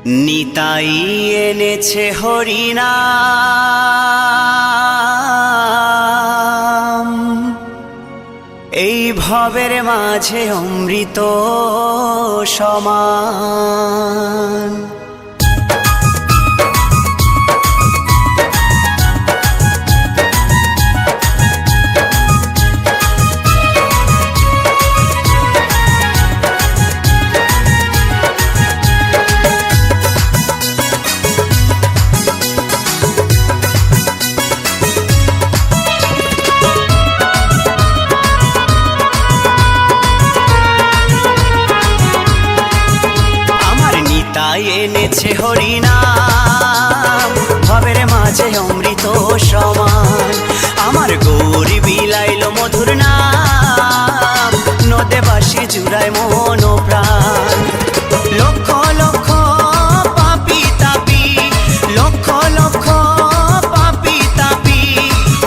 নিতাই এনেছে হরিনাম, এই ভবের মাঝে অমৃত সমান। এনেছে হরিনাম, ভবের মাঝে অমৃত সমান। আমার গৌরী বিলাইল মধুর নাম, নদে বাসি জুড়ায় মন প্রাণ। লক্ষ লক্ষ পাপি তাপি, লক্ষ লক্ষ পাপি তাপি,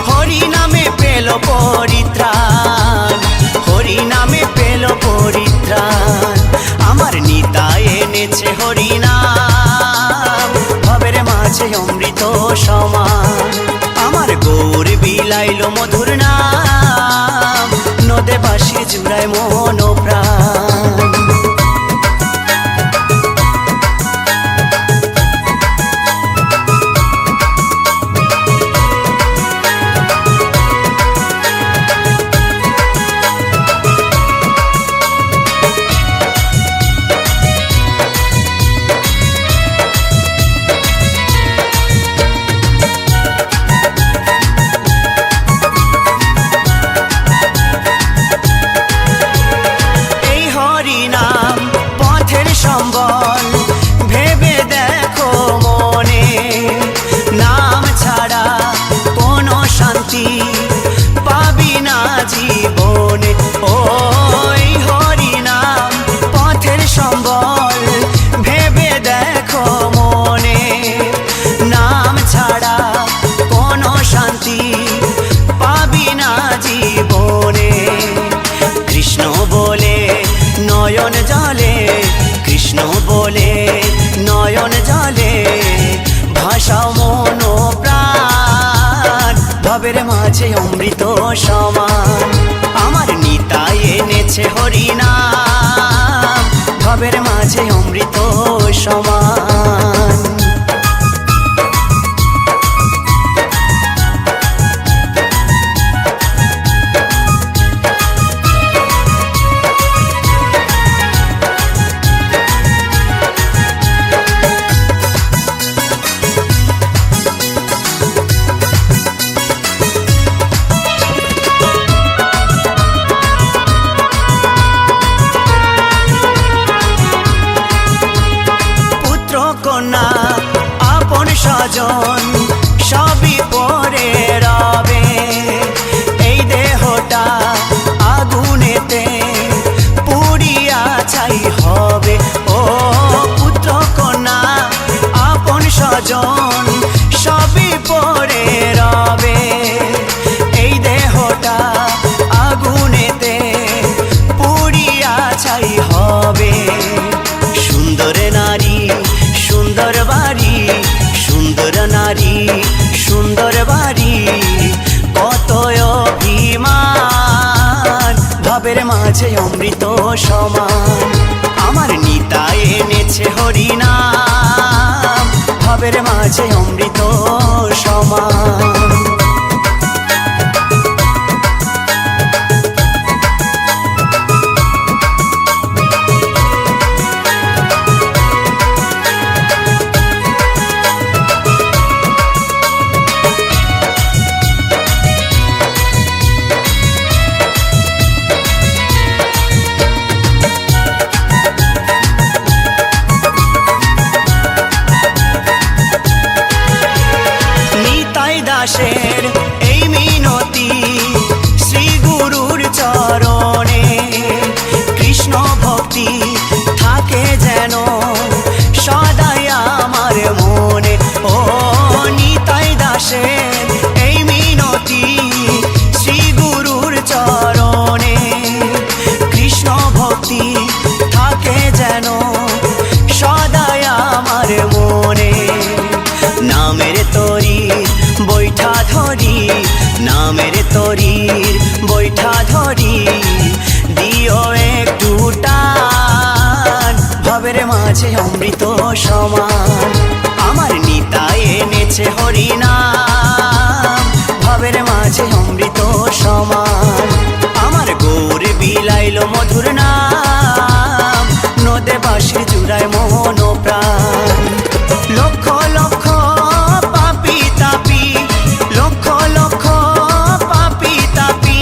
হরিনামে পেল পরিত্রাণ, হরিনামে পেল পরিত্রাণ। আমার নিতাই এনেছে হরিনাম, ভবের মাঝে অমৃত সমান। আমার গৌর বিলাইল মধুর নাম, নদে বাসি জুড়ায় মন প্রাণ। সম্বল ভেবে দেখো মনে, নাম ছাড়া কোনো শান্তি পাবি না জীবনে। ওই হরিনাম পথের সম্বল ভেবে দেখো মনে, নাম ছাড়া কোনো শান্তি পাবি না জীবনে। কৃষ্ণ বলে নয়ন জলে, কৃষ্ণ বলে নয়ন জলে, ভাষাও মন প্রাণ, ভবের মাঝে অমৃত সমান। আমার নিতাই এনেছে হরিনাম, ভবের মাঝে অমৃত সমান। কন্যা আপন স্বজন সবই পরে রবে, এই দেহটা আগুনেতে পুড়িয়া ছাই হবে। ও পুত্র কন্যা আপন স্বজন সবই পরে রবে, এই দেহটা আগুনেতে পুড়িয়া ছাই হবে। সুন্দর নারী সুন্দর বাড়ি, সুন্দর নারী সুন্দর বাড়ি, কত অভিমান, ভবের মাঝে অমৃত সমান। আমার নিতাই এনেছে হরিনাম, ভবের মাঝে অমৃত সমান। ভবের মাঝে অমৃত সমান আমার নিতাই এনেছে হরিনাম ভবের মাঝে অমৃত সমান আমার গৌর বিলাইলো মধুর নাম নদে বাঁশির জুড়ায় মোহন প্রাণ লক্ষ লক্ষ পাপি তাপি লক্ষ লক্ষ পাপি তাপি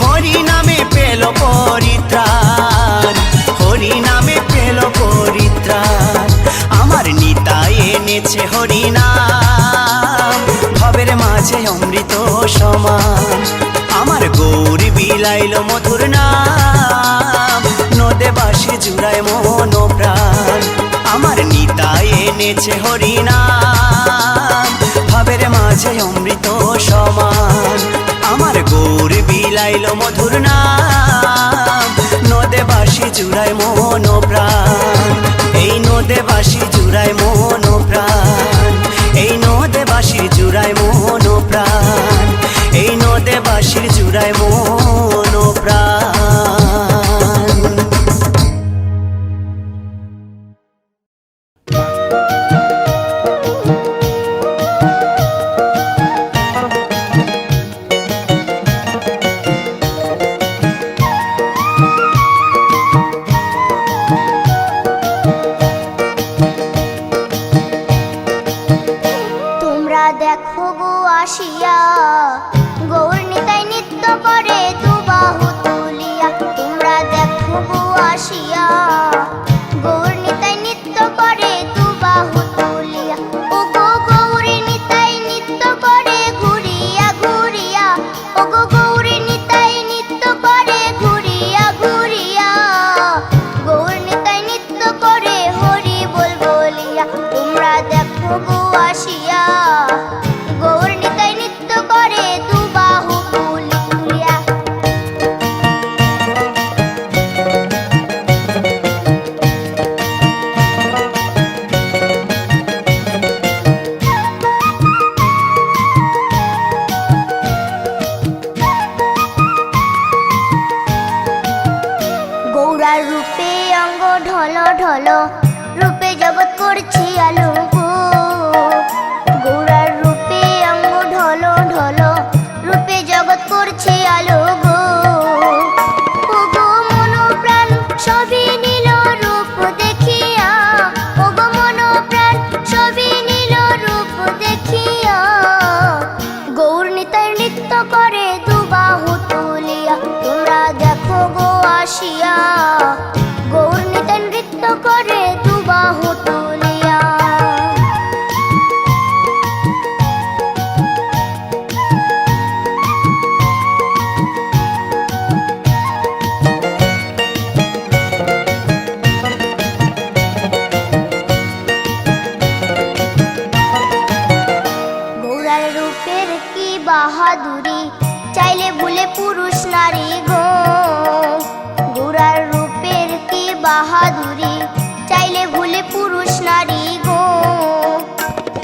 হরি নামে পেল পরিত্রাণ হরি নামে পেল পরিত্রাণ আমার নিতাই এনেছে হরিনাম ভবের মাঝে অমৃত সমান আমার গৌর বিলাইলো মধুর নাম নদে বাঁশি জুড়ায় মোহন প্রাণ আমার নিতাই এনেছে হরিনাম ভবের মাঝে অমৃত সমান আমার গৌর বিলাইলো মধুর নাম নদে বাঁশি জুড়ায় মোহন প্রাণ এই নদে বাঁশি জুড়ায় মোহন প্রাণ এই নদে বাঁশির জুড়ায় মোহন প্রাণ এই নদে বাঁশির জুড়ায় মোহন প্রাণ তোমরা দেখো গো আসিয়া গৌর নিতাই নৃত্য করে দুবাহু তুলিয়া তোমরা দেখো গো আসিয়া গৌর নিতাই নৃত্য করে দুবাহু তুলিয়া ও গো গৌরী নিতাই নৃত্য করে ঘুরিয়া ঘুরিয়া ও গো গৌরী নিতাই নৃত্য করে ঘুরিয়া ঘুরিয়া গৌর নিতাই নৃত্য করে হরি বল বলিয়া তোমরা দেখো গো আসিয়া গৌর নিতাই নৃত্য করে দুবাহু তুলিয়া গৌরার রূপে অঙ্গ ঢল ঢল রূপে জগৎ করছি আলো গো গৌরার রূপে অঙ্গ ঢল ঢল রূপে জগৎ করছি আলো গো ও গো মন প্রাণ সবই নীল রূপ দেখিয়া ও গো মন প্রাণ সবই নীল রূপ দেখিয়া গৌর নিতাই নৃত্য করে দুবাহু তুলিয়া তোমরা দেখো গো আসিয়া গৌর নিতাই নৃত্য করে দুবাহু তুলিয়া গৌরার রূপের কি বাহাদুরি চাইলে ভুলে পুরুষ নারী গো গৌরার রূপের কি বাহাদুরি চাইলে ভুলে পুরুষ নারী গো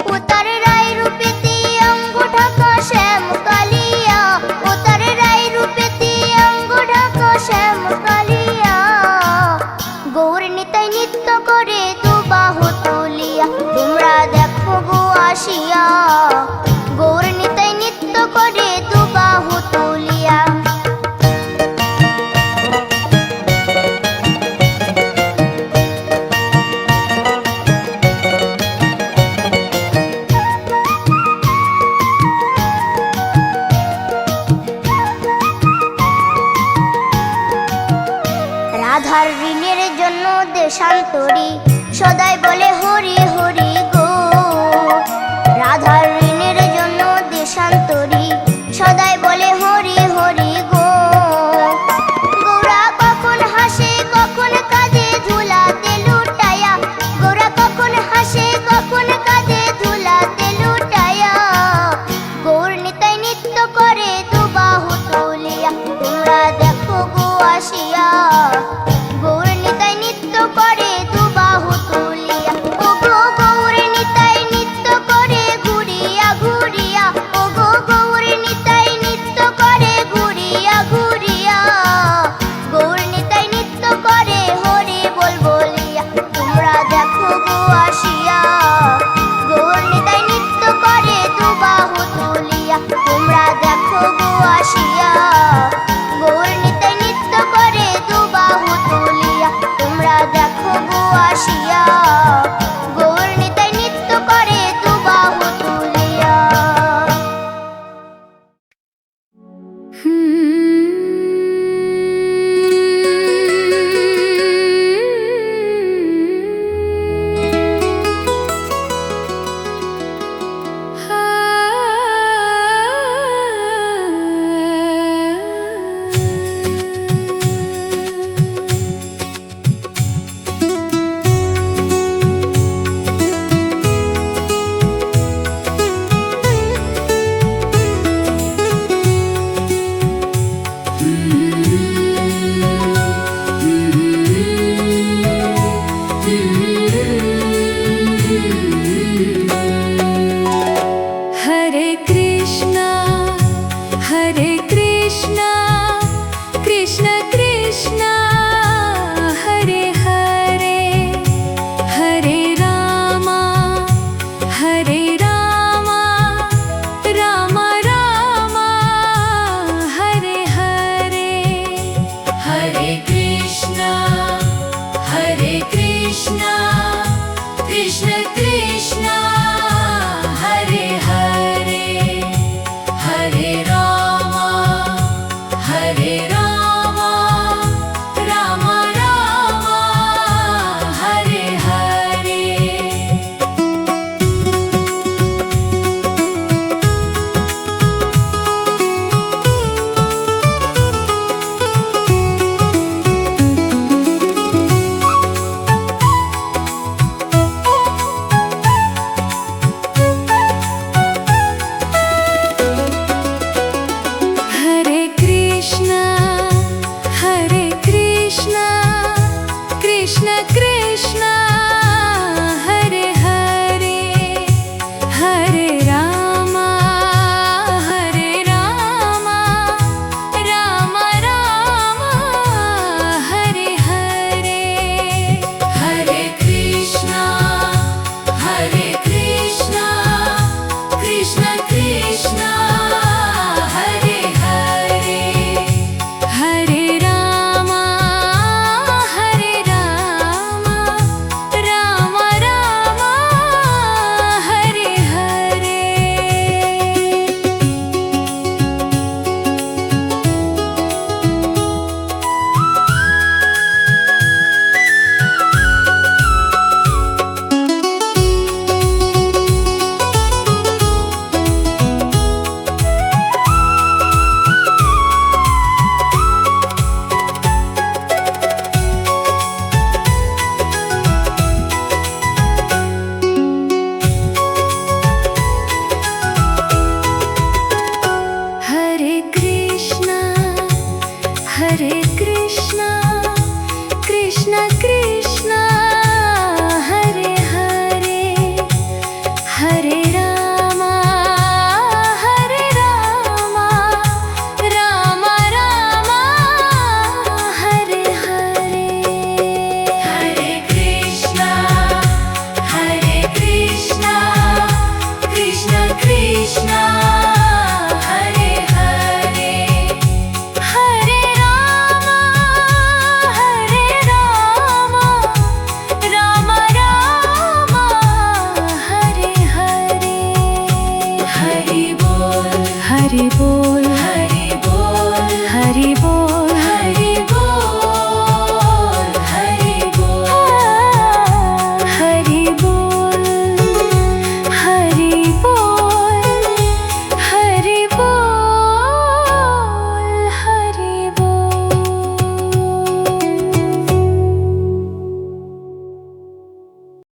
ও তার রায় রূপেতে অঙ্গ ঢাকা শ্যাম কালিয়া ও তার রায় রূপেতে অঙ্গ ঢাকা শ্যাম কালিয়া গৌর নিতাই নৃত্য করে দুবাহু তুলিয়া তোমরা দেখো গো আসিয়া গৌর নিতাই নৃত্য করে দুবাহু তুলিয়া রাধার ঋণের জন্য দেশান্তরী সদাই বলে